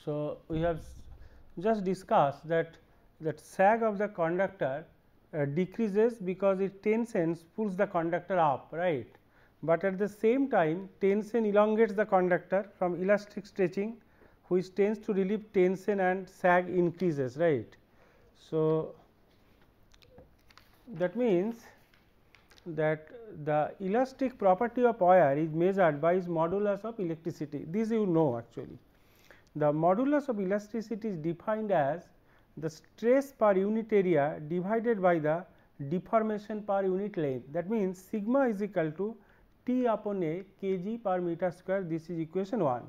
So, we have just discussed that sag of the conductor decreases because its tension pulls the conductor up, right. But at the same time tension elongates the conductor from elastic stretching, which tends to relieve tension and sag increases, right. So, that means that the elastic property of wire is measured by its modulus of elasticity. This you know actually. The modulus of elasticity is defined as the stress per unit area divided by the deformation per unit length. That means, sigma is equal to T upon A kg per meter square. This is equation 1,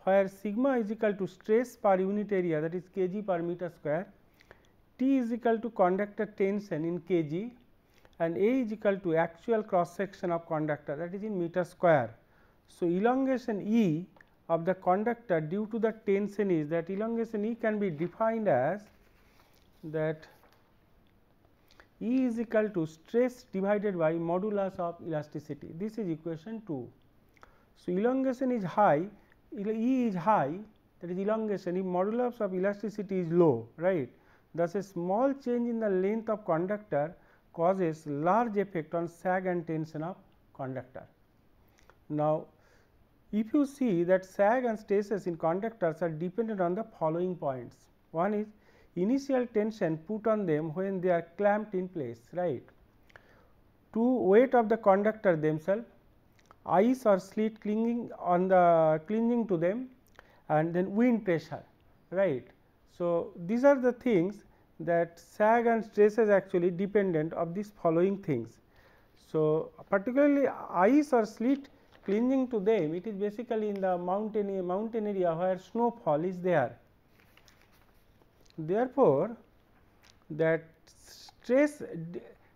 where sigma is equal to stress per unit area, that is kg per meter square, T is equal to conductor tension in kg, and A is equal to actual cross section of conductor, that is in meter square. So, elongation E of the conductor due to the tension is that elongation E can be defined as that E is equal to stress divided by modulus of elasticity. This is equation 2. So, elongation is high, E is high, that is elongation, if modulus of elasticity is low, right. Thus, a small change in the length of conductor causes large effect on sag and tension of conductor. Now, if you see that sag and stresses in conductors are dependent on the following points. One is initial tension put on them when they are clamped in place, right. 2, weight of the conductor themselves, ice or slit clinging to them, and then wind pressure, right. So, these are the things that sag and stresses actually dependent of these following things. So, particularly ice or slit clinging to them, it is basically in the mountain area where snowfall is there. Therefore, that stress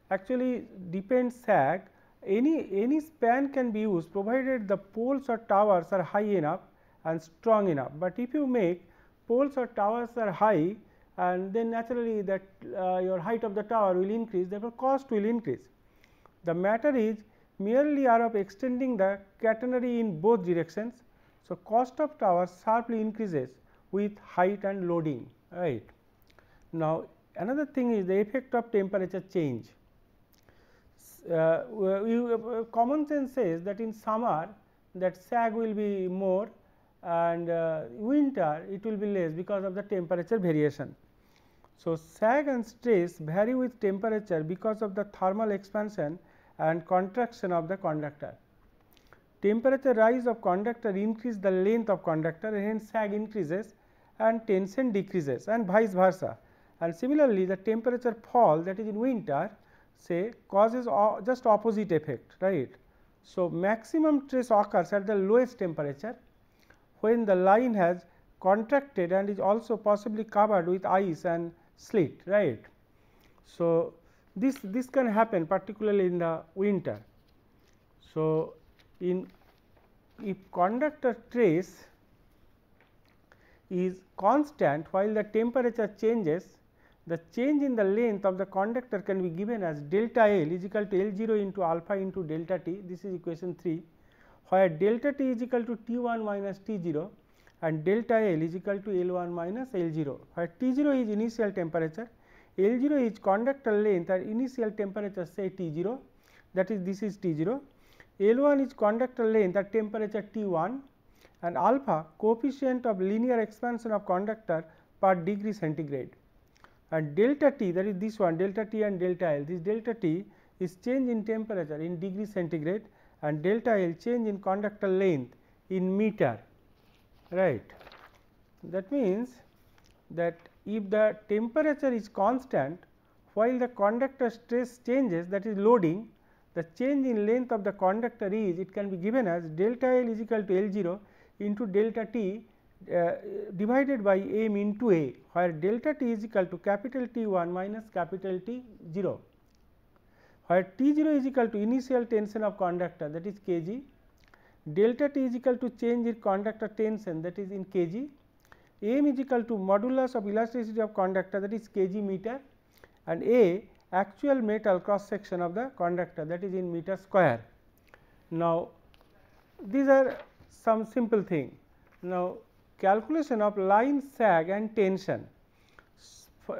actually depends sag. Any span can be used provided the poles or towers are high enough and strong enough. But if you make poles or towers are high, and then naturally that your height of the tower will increase, therefore, cost will increase. The matter is merely are of extending the catenary in both directions. So, cost of tower sharply increases with height and loading, right. Now, another thing is the effect of temperature change. Common sense says that in summer that sag will be more, and winter it will be less because of the temperature variation. So, sag and stress vary with temperature because of the thermal expansion and contraction of the conductor. Temperature rise of conductor increase the length of conductor, and hence sag increases and tension decreases, and vice versa. And similarly, the temperature fall, that is in winter, say causes just opposite effect, right. So, maximum stress occurs at the lowest temperature when the line has contracted and is also possibly covered with ice and slit, right. So, this can happen particularly in the winter. So, if conductor trace is constant while the temperature changes, the change in the length of the conductor can be given as delta L is equal to L 0 into alpha into delta T. This is equation 3, where delta T is equal to T 1 minus T 0 and delta L is equal to L 1 minus L 0, where T 0 is initial temperature, L 0 is conductor length and initial temperature say T 0, that is this is T 0, L 1 is conductor length at temperature T 1, and alpha coefficient of linear expansion of conductor per degree centigrade, and delta T, that is this one delta T and delta L, this delta T is change in temperature in degree centigrade, and delta L change in conductor length in meter, right. That means that if the temperature is constant while the conductor stress changes, that is loading, the change in length of the conductor is, it can be given as delta L is equal to L 0 into delta T divided by m into A, where delta T is equal to capital T 1 minus capital T 0, where T 0 is equal to initial tension of conductor, that is kg, delta T is equal to change in conductor tension, that is in kg, m is equal to modulus of elasticity of conductor, that is kg meter, and A actual metal cross section of the conductor, that is in meter square. Now, these are some simple thing. Now, calculation of line sag and tension.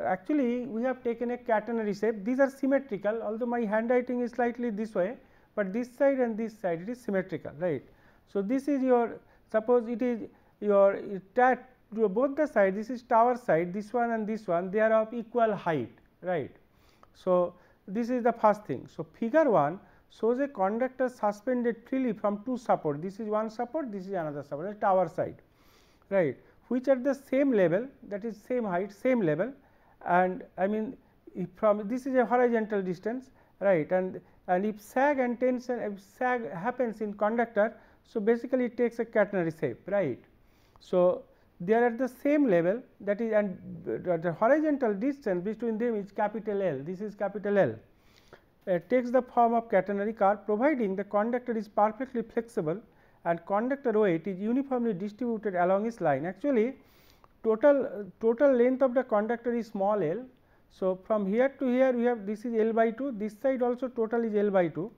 Actually, we have taken a catenary shape. These are symmetrical, although my handwriting is slightly this way, but this side and this side it is symmetrical, right. So, this is your, suppose it is your both the side, this is tower side, this one and this one, they are of equal height, right. So, this is the first thing. So, figure 1 shows a conductor suspended freely from two support. This is one support, this is another support, the tower side, right, which are the same level, that is same height, same level, and I mean if from this is a horizontal distance, right, and if sag and tension, if sag happens in conductor, so basically it takes a catenary shape, right. So, they are at the same level, that is, and the horizontal distance between them is capital L, this is capital L. Takes the form of catenary curve, providing the conductor is perfectly flexible and conductor weight is uniformly distributed along its line. Actually, total length of the conductor is small l. So, from here to here we have, this is L by 2, this side also total is L by 2,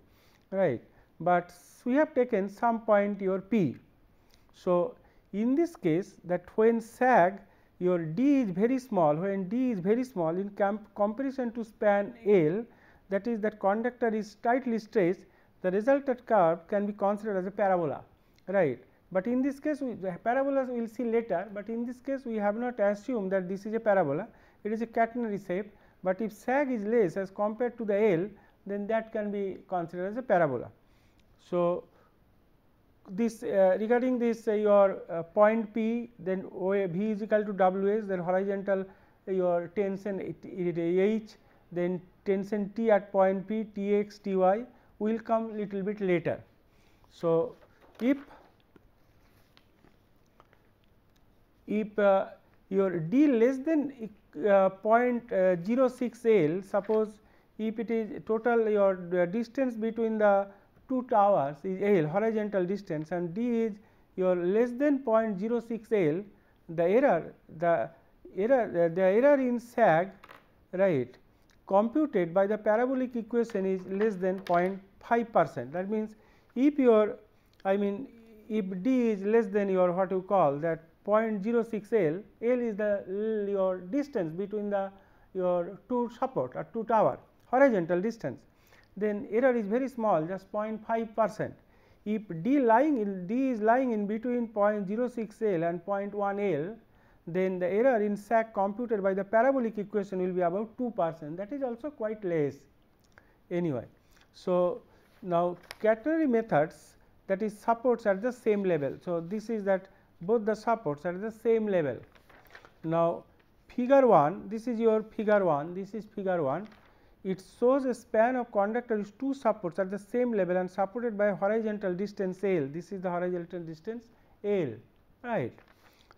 right, but we have taken some point your P. So, in this case, that when sag your d is very small, when d is very small in comparison to span L, that is that conductor is tightly stretched, the resultant curve can be considered as a parabola, right. But in this case, the parabolas we will see later, but in this case we have not assumed that this is a parabola, it is a catenary shape, but if sag is less as compared to the L, then that can be considered as a parabola. So, this regarding this your point P, then V is equal to W s, then horizontal your tension H, then tension T at point P, T x, T y will come little bit later. So, if your d less than 0.06 L, suppose if it is total your distance between the two towers is L, horizontal distance, and d is your less than 0.06 L, the error in sag, right, computed by the parabolic equation is less than 0.5%. That means, if your if d is less than your what you call that 0.06 L, L is the your distance between the your two support or two tower, horizontal distance, then error is very small, just 0.5%. If d is lying in between 0.06 L and 0.1 L, then the error in sag computed by the parabolic equation will be about 2%, that is also quite less anyway. So, now catenary methods, that is supports at the same level. So, this is that both the supports are at the same level. Now, figure 1, this is your figure 1, this is figure 1. It shows a span of conductor is two supports at the same level and supported by a horizontal distance L. This is the horizontal distance L, right.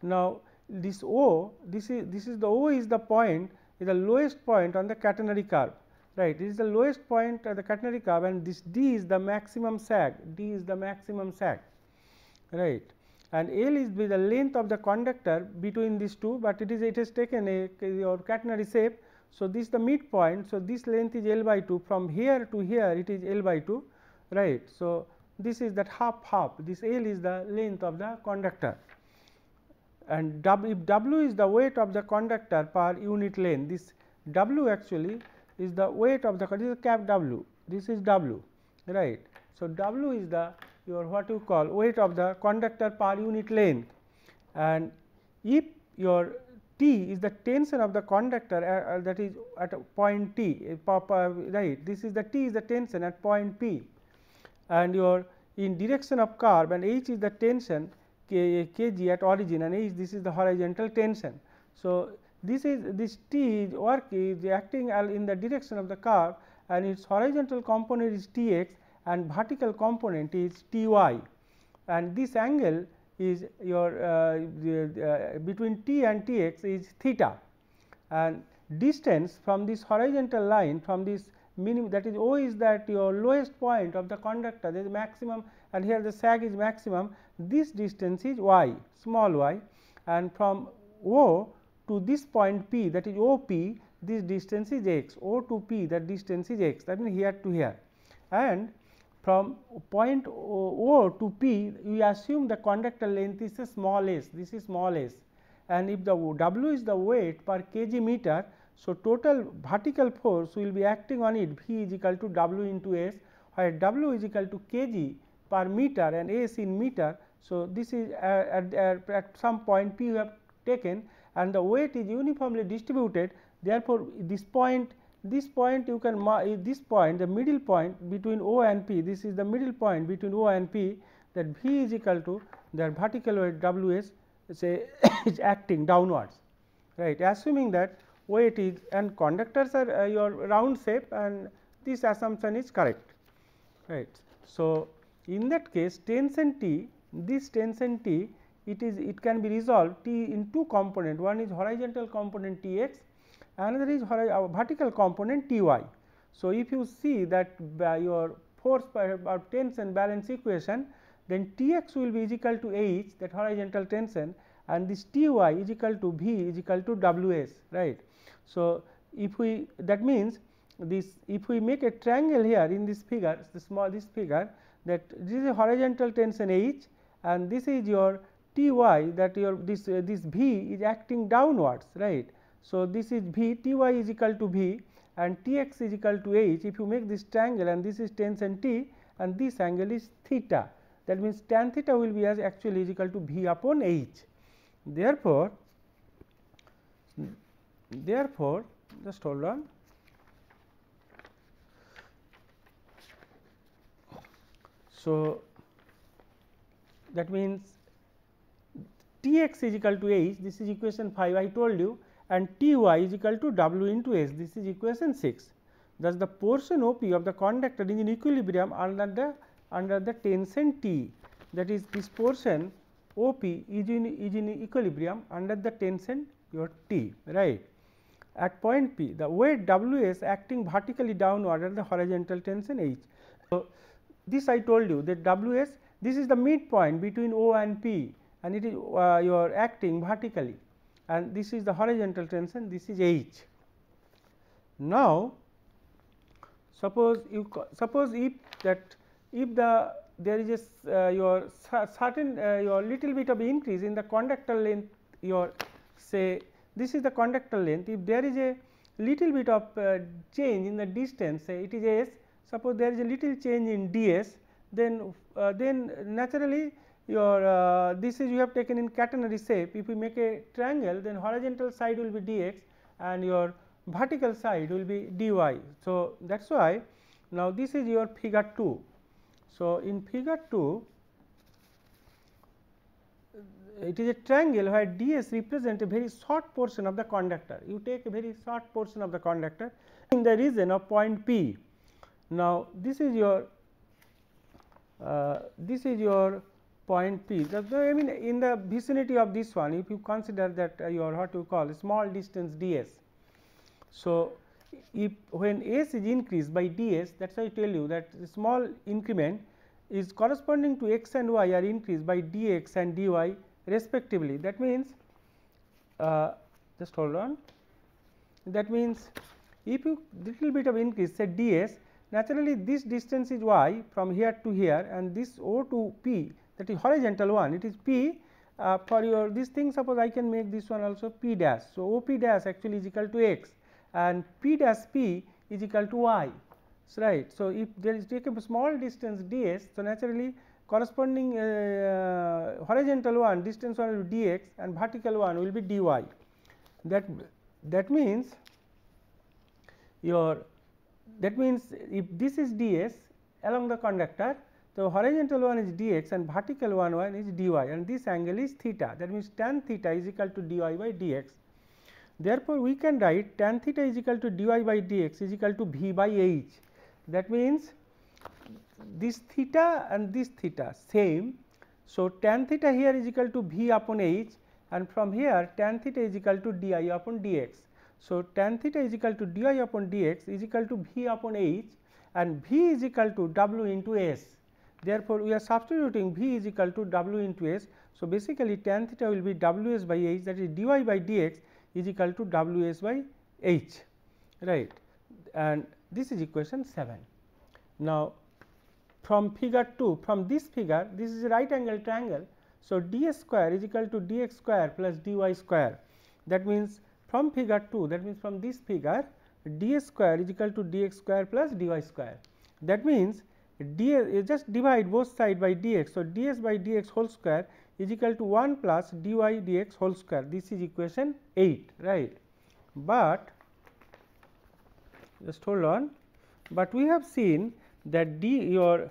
Now, this O, this is the O is the point, is the lowest point on the catenary curve, right. This is the lowest point at the catenary curve, and this D is the maximum sag, D is the maximum sag, right. And L is the length of the conductor between these two, but it has taken a your catenary shape. So, this is the midpoint. So, this length is L by 2, from here to here it is L by 2, right. So, this is that half, this L is the length of the conductor, and if W is the weight of the conductor per unit length, this W actually is the weight of the, this is cap W, this is W, right. So, W is the your what you call weight of the conductor per unit length, and if your T is the tension of the conductor that is at a point T, right. This is the T is the tension at point P, and your in direction of curve, and H is the tension kg at origin, and H this is the horizontal tension. So, this T is acting in the direction of the curve, and its horizontal component is T x and vertical component is T y, and this angle is your between T and T x is theta, and distance from this horizontal line from this minimum, that is O is that your lowest point of the conductor, there is maximum, and here the sag is maximum, this distance is y, small y, and from O to this point P, that is OP, this distance is x, O to P, that distance is x, that means here to here, and from point O to P, we assume the conductor length is a small s, this is small s, and if the W is the weight per kg meter. So, total vertical force will be acting on it, V is equal to W into S, where W is equal to kg per meter and S in meter. So, this is at some point P we have taken, and the weight is uniformly distributed. Therefore, this point you can this point, the middle point between O and P, this is the middle point between O and P, that V is equal to the vertical weight W S say is acting downwards, right, assuming that weight is, and conductors are your round shape, and this assumption is correct, right. So, in that case tension T, this tension T, it can be resolved T in two component, one is horizontal component T x, another is vertical component T y. So, if you see that your force or tension balance equation, then T x will be equal to H, that horizontal tension, and this T y is equal to V is equal to W s, right. So, if we, that means this, if we make a triangle here in this figure, this figure, that this is a horizontal tension H, and this is your T y, that your this V is acting downwards, right. So, this is V, T y is equal to V, and T x is equal to H. If you make this triangle, and this is tension T, and this angle is theta, that means tan theta will be as actually is equal to V upon H. Therefore, just hold on. So, that means T x is equal to H, this is equation 5 I told you, and T y is equal to W into S, this is equation 6. Thus, the portion O P of the conductor is in equilibrium under the tension T, that is this portion O P is in equilibrium under the tension your T, right. At point P, the weight W s acting vertically downward at the horizontal tension H. So, this I told you that W s, this is the midpoint between O and P, and it is you are acting vertically, and this is the horizontal tension, this is H. Now, suppose if there is a your certain your little bit of increase in the conductor length, your say this is the conductor length, if there is a little bit of change in the distance, say it is S, suppose there is a little change in ds, then naturally your this is you have taken in catenary shape. If we make a triangle, then horizontal side will be dx and your vertical side will be dy. So, that is why now this is your figure 2. So, in figure 2, it is a triangle where ds represent a very short portion of the conductor. You take a very short portion of the conductor in the region of point P. Now, this is your point P. I mean, in the vicinity of this one, if you consider that your what you call a small distance ds. So, if when s is increased by ds, that is why I tell you that the small increment is corresponding to x and y are increased by dx and dy respectively. That means, just hold on. That means, if you little bit of increase say ds, naturally this distance is y from here to here, and this O to P, that is horizontal one, it is P for your this thing. Suppose I can make this one also P dash. So, O P dash actually is equal to x and P dash P is equal to y, so, right. So, if there is take a small distance ds, so naturally corresponding horizontal one distance one will be dx and vertical one will be dy. That means your if this is ds along the conductor, the horizontal one is dx and vertical one is dy, and this angle is theta. That means, tan theta is equal to dy by dx. Therefore, we can write tan theta is equal to dy by dx is equal to V by H. That means, this theta and this theta same. So, tan theta here is equal to V upon H, and from here tan theta is equal to di upon dx. So, tan theta is equal to di upon dx is equal to V upon H, and V is equal to W into S. Therefore, we are substituting V is equal to W into S. So, basically tan theta will be W S by H, that is dy by dx is equal to W S by H, right, and this is equation 7. Now, from figure 2, from this figure, this is a right angle triangle. So, d square is equal to dx square plus dy square. That means, from figure 2, that means from this figure, d square is equal to dx square plus dy square. That means, just divide both sides by dx. So, ds by dx whole square is equal to 1 plus dy dx whole square. This is equation 8, right. But just hold on, but we have seen that your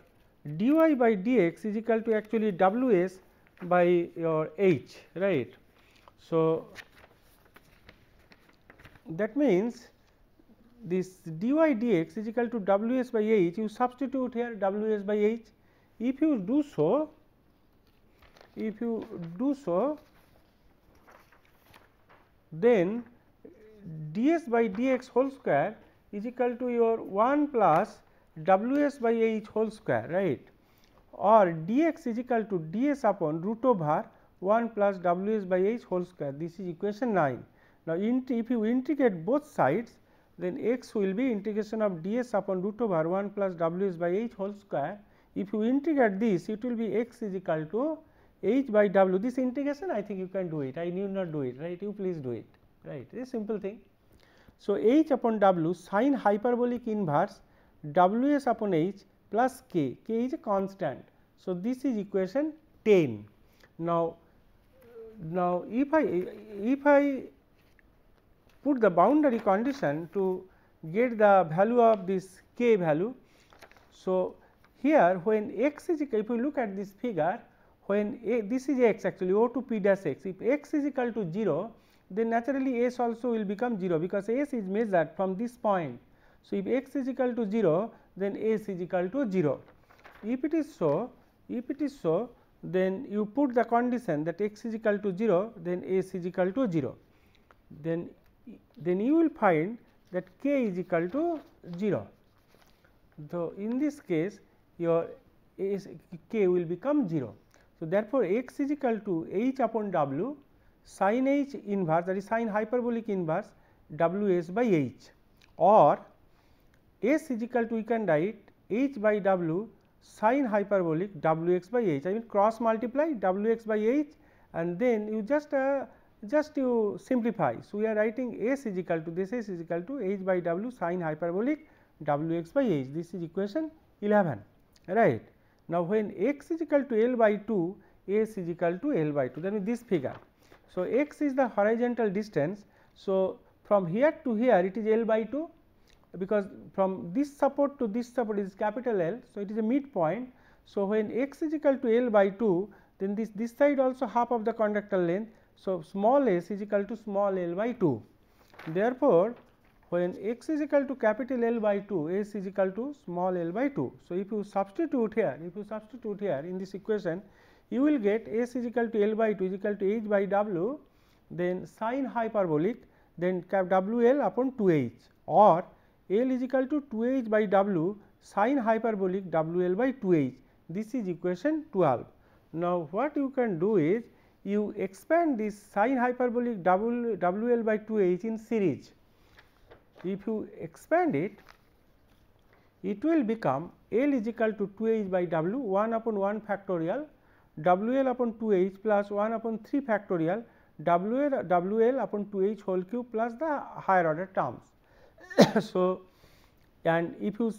dy by dx is equal to actually ws by your h, right. So, that means, this dy dx is equal to ws by h, you substitute here ws by h. If you do so, then ds by dx whole square is equal to your 1 plus ws by h whole square, right, or dx is equal to ds upon root over 1 plus ws by h whole square. This is equation 9. Now, if you integrate both sides, then x will be integration of ds upon root over 1 plus ws by h whole square. If you integrate this, it will be x is equal to h by w. This integration, I think you can do it, I need not do it, right, you please do it, right, it is a simple thing. So, h upon w sin hyperbolic inverse ws upon h plus k is a constant. So, this is equation 10. Now, if I put the boundary condition to get the value of this k value. So, here when x is equal, if you look at this figure, when this is x actually O to p dash x, if x is equal to 0, then naturally s also will become 0, because s is measured from this point. So, if x is equal to 0, then s is equal to 0. If it is so, then you put the condition that x is equal to 0, then s is equal to 0. Then you will find that k is equal to 0. So, in this case your k will become 0. So, therefore, x is equal to h upon w sin h inverse, that is sin hyperbolic inverse ws by h, or s is equal to, we can write h by w sin hyperbolic wx by h. I mean cross multiply wx by h, and then you just you simplify. So, we are writing s is equal to, this s is equal to h by w sin hyperbolic wx by h. This is equation 11, right. Now, when x is equal to L by 2, s is equal to L by 2, that means this figure. So, x is the horizontal distance. So, from here to here it is L by 2, because from this support to this support is capital L. So, it is a midpoint. So, when x is equal to L by 2, then this side also half of the conductor length. So, small s is equal to small l by 2. Therefore, when x is equal to capital L by 2, s is equal to small l by 2. So, if you substitute here, in this equation, you will get s is equal to L by 2 is equal to h by w, then sin hyperbolic, then w l upon 2 h, or L is equal to 2 h by w sin hyperbolic w l by 2 h. This is equation 12. Now, what you can do is, you expand this sin hyperbolic w l by 2 h in series. If you expand it, it will become L is equal to 2 h by w 1 upon 1 factorial w l upon 2 h plus 1 upon 3 factorial w l upon 2 h whole cube plus the higher order terms. So, and if you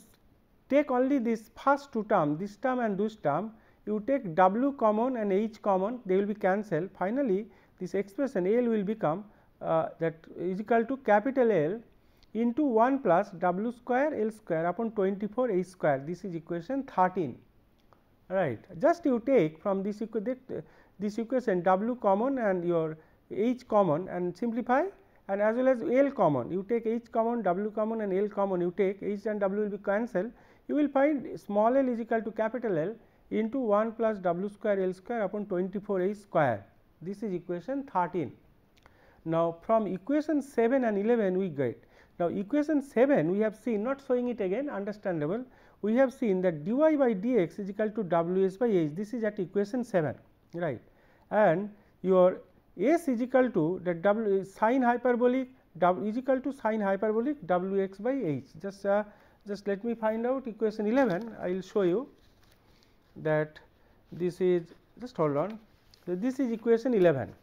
take only this first two term, this term and this term, you take w common and h common, they will be cancelled. Finally, this expression L will become that is equal to capital L into 1 plus w square L square upon 24 h square. This is equation 13, right. Just you take from this equation w common and your h common and simplify, and as well as L common, you take h common, w common and L common, you take h and w will be cancelled. You will find small l is equal to capital L into 1 plus w square L square upon 24 h square. This is equation 13. Now, from equation 7 and 11 we get. Now, equation 7 we have seen, not showing it again, understandable. We have seen that dy by dx is equal to ws by h. This is at equation 7, right, and your s is equal to that w sin hyperbolic w is equal to sin hyperbolic wx by h. Just let me find out equation 11, I will show you. that this is, just hold on, so this is equation 11,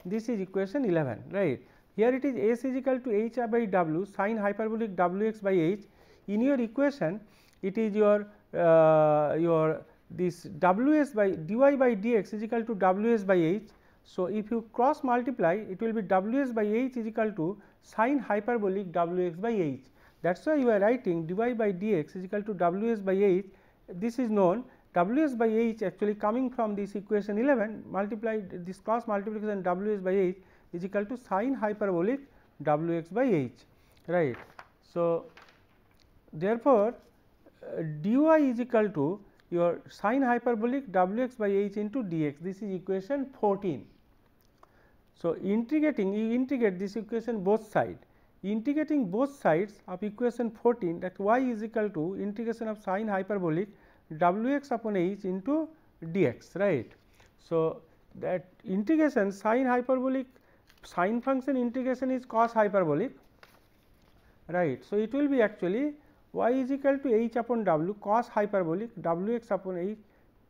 this is equation 11, right. Here it is S is equal to h by w sin hyperbolic w x by h. In your equation it is your this w s by dy by dx is equal to w s by h. So, if you cross multiply, it will be w s by h is equal to sin hyperbolic w x by h. That is why you are writing dy by dx is equal to w s by h. This is known, w s by h actually coming from this equation 11 multiplied, this cross multiplication w s by h is equal to sin hyperbolic w x by h, right. So, therefore, dy is equal to your sin hyperbolic w x by h into dx, this is equation 14. So, integrating, you integrate this equation both side, integrating both sides of equation 14, that y is equal to integration of sin hyperbolic w x upon h into dx, right. So, that integration sin hyperbolic, sin function integration is cos hyperbolic, right. So, it will be actually y is equal to h upon w cos hyperbolic w x upon h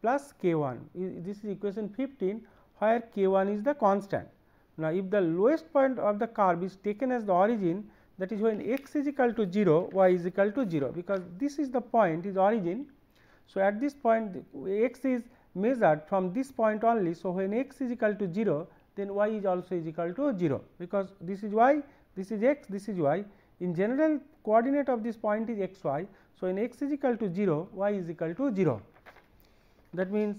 plus k 1. This is equation 15, where k 1 is the constant. Now, if the lowest point of the curve is taken as the origin, that is when x is equal to 0, y is equal to 0, because this is the point is origin. So, at this point x is measured from this point only. So, when x is equal to 0, then y is also is equal to 0, because this is y, this is x, this is y. In general, coordinate of this point is x y. So, when x is equal to 0, y is equal to 0. That means,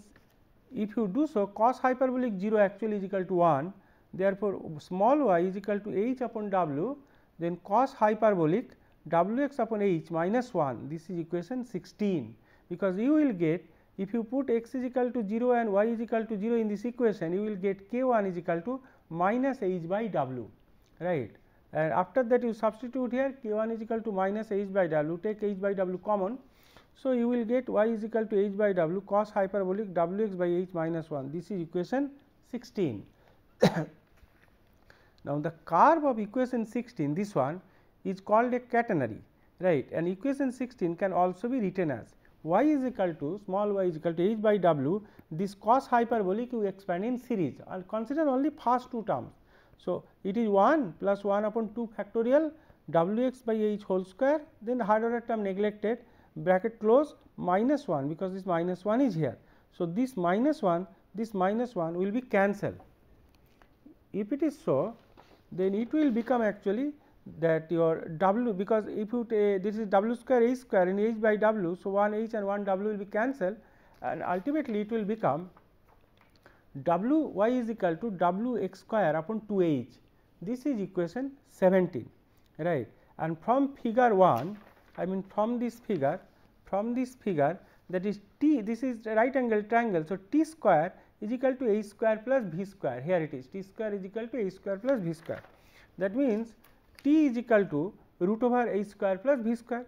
if you do so, cos hyperbolic 0 actually is equal to 1. Therefore, small y is equal to h upon w, then cos hyperbolic w x upon h minus 1, this is equation 16, because you will get, if you put x is equal to 0 and y is equal to 0 in this equation, you will get k 1 is equal to minus h by w, right. And after that you substitute here k 1 is equal to minus h by w, take h by w common. So, you will get y is equal to h by w cos hyperbolic w x by h minus 1, this is equation 16. Now, the curve of equation 16, this one is called a catenary, right, and equation 16 can also be written as y is equal to, small y is equal to h by w, this cos hyperbolic you expand in series, and consider only first two terms. So, it is 1 plus 1 upon 2 factorial w x by h whole square, then the higher order term neglected, bracket close, minus 1, because this minus 1 is here. So, this minus 1 will be cancelled. If it is so, then it will become actually that your w, because if you take this is w square h square in h by w. So, 1 h and 1 w will be cancelled, and ultimately it will become w y is equal to w x square upon 2 h, this is equation 17, right. And from figure 1, I mean from this figure that is t, this is right angle triangle. So, t square is equal to h square plus v square, here it is t square is equal to h square plus v square. That means, t is equal to root over h square plus v square.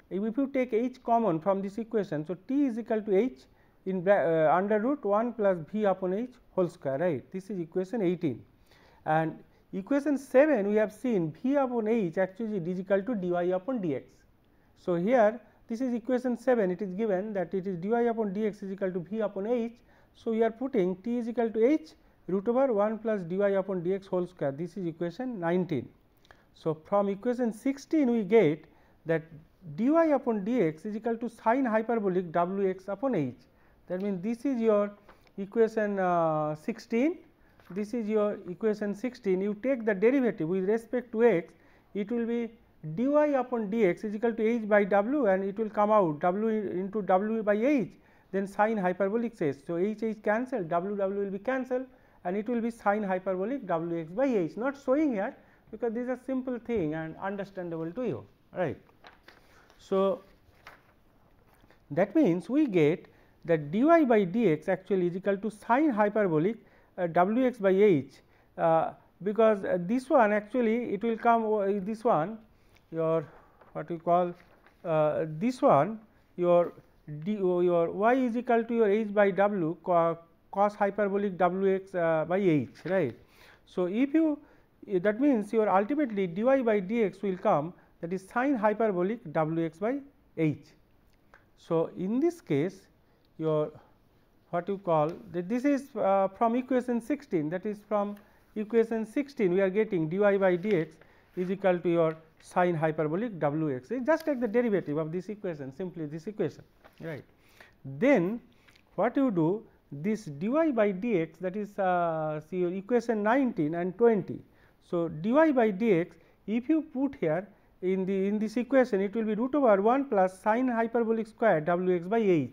If you take h common from this equation, so t is equal to h in under root 1 plus v upon h whole square, right. This is equation 18, and equation 7 we have seen v upon h actually is equal to dy upon dx. So, here this is equation 7, it is given that it is dy upon dx is equal to v upon h. So, we are putting t is equal to h root over 1 plus dy upon dx whole square, this is equation 19. So, from equation 16 we get that dy upon dx is equal to sin hyperbolic w x upon h. That means, this is your equation 16, this is your equation 16. You take the derivative with respect to x, it will be dy upon dx is equal to h by w, and it will come out w into w by h, then sin hyperbolic h. So, h cancelled, w will be cancelled, and it will be sin hyperbolic w x by h, not showing here, because this is a simple thing and understandable to you, right. So, that means, we get that dy by dx actually is equal to sin hyperbolic w x by h, because this one actually it will come this one your what we call this one your y is equal to your h by w cos hyperbolic w x by h, right. So, if you that means, your ultimately dy by dx will come, that is sin hyperbolic w x by h. So, in this case your what you call that this is from equation 16, that is from equation 16 we are getting dy by dx is equal to your sin hyperbolic w x. Just take the derivative of this equation, simply this equation, right. Then what you do, this dy by dx, that is see your equation 19 and 20. So, dy by dx if you put here in this equation, it will be root over 1 plus sin hyperbolic square w x by h,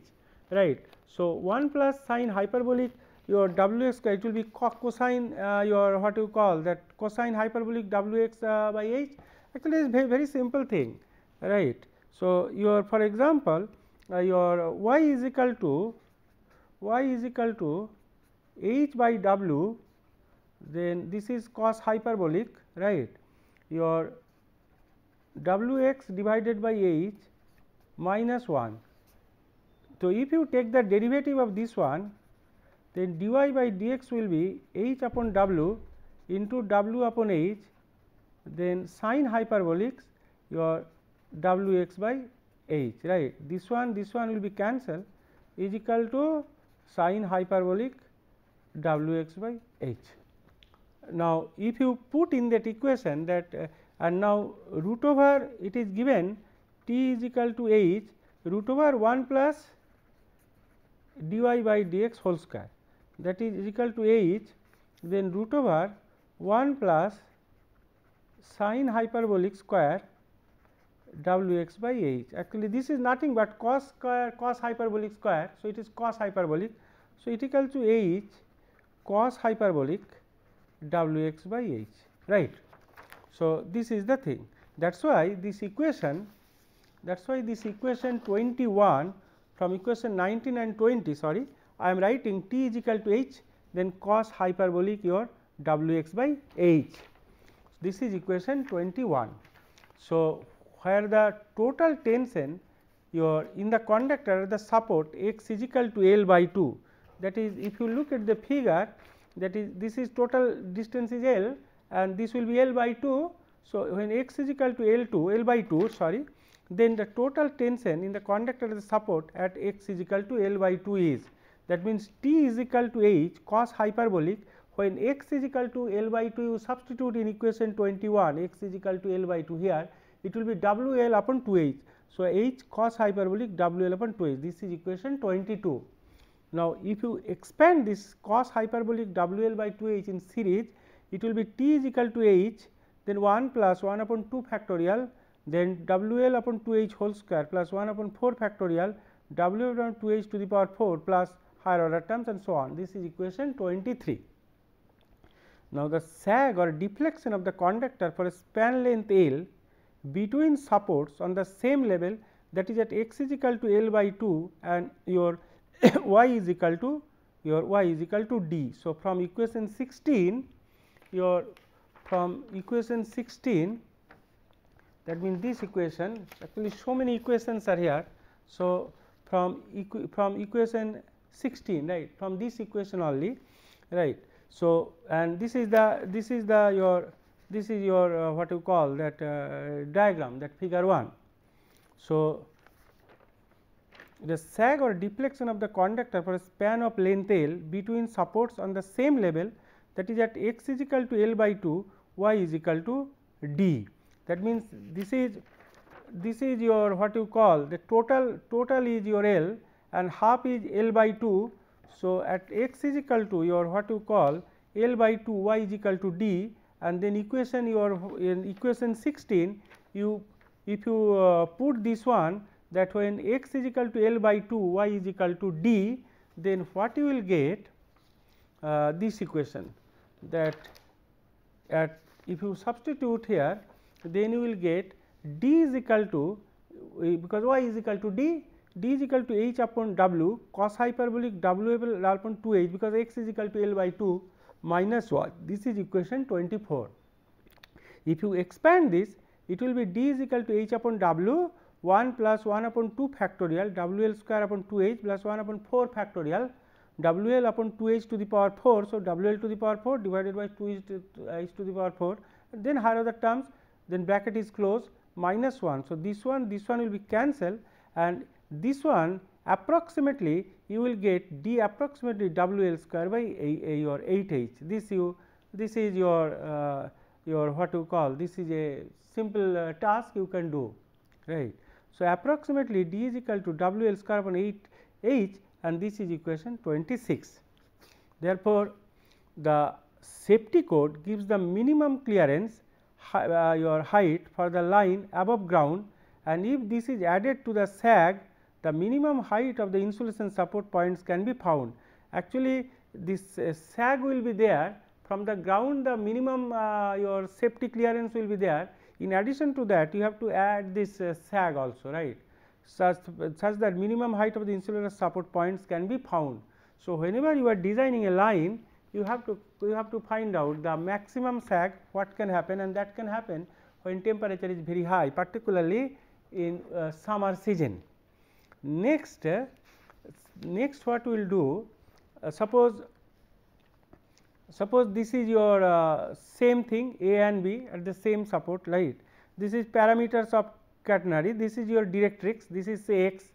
right. So, 1 plus sin hyperbolic your w x square, it will be cosine your what you call that cosine hyperbolic w x by h. Actually, it is very simple thing, right. So, your for example, your y is equal to h by w, then this is cos hyperbolic, right. Your w x divided by h minus 1. So, if you take the derivative of this one, then dy by dx will be h upon w into w upon h, then sin hyperbolic your w x by h, right. This one will be cancelled, is equal to sin hyperbolic w x by h. Now, if you put in that equation that and now root over, it is given t is equal to h root over 1 plus dy by dx whole square, that is equal to h, then root over 1 plus sin hyperbolic square w x by h. Actually, this is nothing but cos square cos hyperbolic square. So, it is cos hyperbolic. So, it equal to h cos hyperbolic w x by h, right. So, this is the thing, that is why this equation 21 from equation 19 and 20, sorry, I am writing t is equal to h, then cos hyperbolic your w x by h. This is equation 21. So, where the total tension your in the conductor, the support x is equal to L by 2, that is if you look at the figure, that is this is total distance is L and this will be L by 2. So, when x is equal to L by 2, sorry, then the total tension in the conductor of the support at x is equal to L by 2 is, that means t is equal to h cos hyperbolic. When x is equal to L by 2, you substitute in equation 21 x is equal to L by 2, here it will be W L upon 2 h. So, h cos hyperbolic W L upon 2 h, this is equation 22. Now, if you expand this cos hyperbolic W L by 2 h in series, it will be t is equal to h, then 1 plus 1 upon 2 factorial, then W L upon 2 h whole square plus 1 upon 4 factorial, W L upon 2 h to the power 4 plus higher order terms and so on. This is equation 23. Now, the sag or deflection of the conductor for a span length L between supports on the same level, that is at x is equal to L by 2 and your y is equal to d. So, from equation 16 that means this equation, actually so many equations are here. So, from equation 16, right, from this equation only, right. So, and this is your what you call that diagram, that figure 1. So, the sag or deflection of the conductor for a span of length L between supports on the same level, that is at x is equal to L by 2, y is equal to d. That means, this is your what you call the total is your L and half is L by 2. So, at x is equal to your what you call L by 2, y is equal to d, and then equation in equation 16 you if you put this one, that when x is equal to L by 2, y is equal to d, then what you will get this equation, that at if you substitute here, then you will get d is equal to, because y is equal to d is equal to h upon w cos hyperbolic w upon 2 h, because x is equal to L by 2 minus y. This is equation 24. If you expand this, it will be d is equal to h upon w 1 plus 1 upon 2 factorial w L square upon 2 h plus 1 upon 4 factorial w L upon 2 h to the power 4. So, w L to the power 4 divided by 2 h to the power 4, and then higher order terms, then bracket is closed minus 1. So, this one will be cancelled, and this one approximately you will get d approximately W L square by your 8 H. This is your what you call, this is a simple task you can do, right. So, approximately d is equal to W L square upon 8 H, and this is equation 26. Therefore, the safety code gives the minimum clearance your height for the line above ground, and if this is added to the sag, the minimum height of the insulation support points can be found. Actually, this sag will be there from the ground, the minimum your safety clearance will be there. In addition to that, you have to add this sag also, right, such that minimum height of the insulator support points can be found. So, whenever you are designing a line, you have to find out the maximum sag what can happen, and that can happen when temperature is very high, particularly in summer season. Next what we will do, suppose this is your same thing A and B at the same support, right. This is parameters of catenary, this is your directrix, this is X,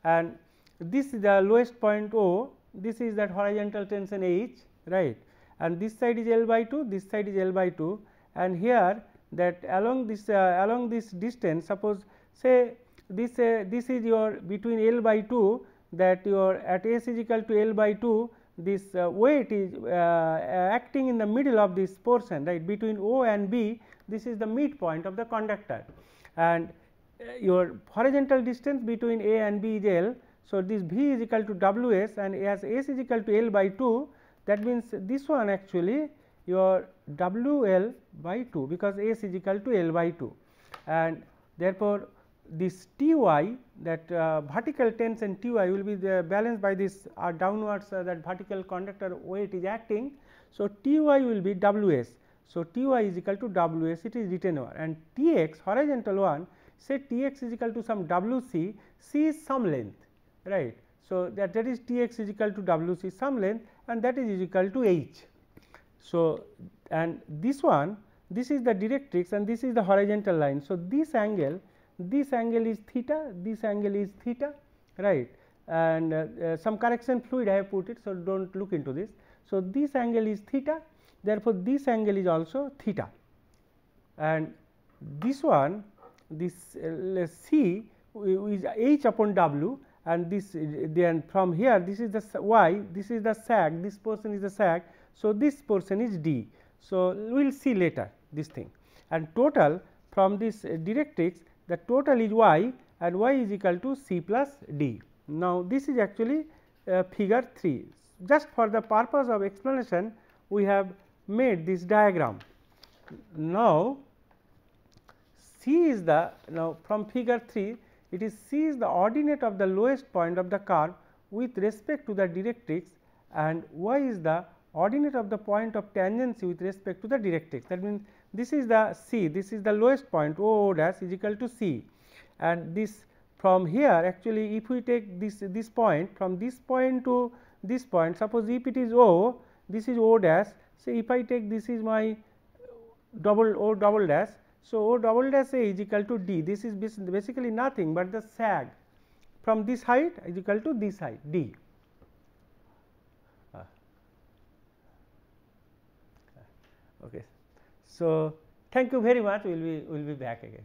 and this is the lowest point O, this is that horizontal tension H, right, and this side is L by 2, this side is L by 2, and here that along this distance, suppose say this is your between L by 2, that your at S is equal to L by 2, this weight is acting in the middle of this portion, right, between O and B, this is the midpoint of the conductor, and your horizontal distance between A and B is L. So, this V is equal to W S, and as S is equal to L by 2, that means this one actually your W L by 2, because S is equal to L by 2, and therefore, this T y, that vertical tension T y will be balanced by this downwards that vertical conductor weight is acting. So, T y will be W S. So, T y is equal to W S, it is written over, and T x horizontal one, say T x is equal to some W C, C is some length, right. So, that is T x is equal to W C some length, and that is equal to H. So, and this one, this is the directrix and this is the horizontal line. So, this angle is theta, this angle is theta, right, and some correction fluid I have put it. So, do not look into this. So, this angle is theta, therefore, this angle is also theta, and this one, this C is H upon W, and this then from here this is the Y, this is the sag, this portion is the sag. So, this portion is D. So, we will see later this thing, and total from this directrix, the total is Y, and Y is equal to C plus D. Now, this is actually figure 3. Just for the purpose of explanation, we have made this diagram. Now, C is the, now from figure 3, it is C is the ordinate of the lowest point of the curve with respect to the directrix, and Y is the ordinate of the point of tangency with respect to the directrix. That means, this is the C, this is the lowest point O dash is equal to C, and this from here actually if we take this point from this point to this point, suppose if it is O, this is O dash. So, if I take this is my O double dash. So, O double dash A is equal to D, this is basically nothing but the sag from this height is equal to this height D. Okay. So, thank you very much, we will be back again.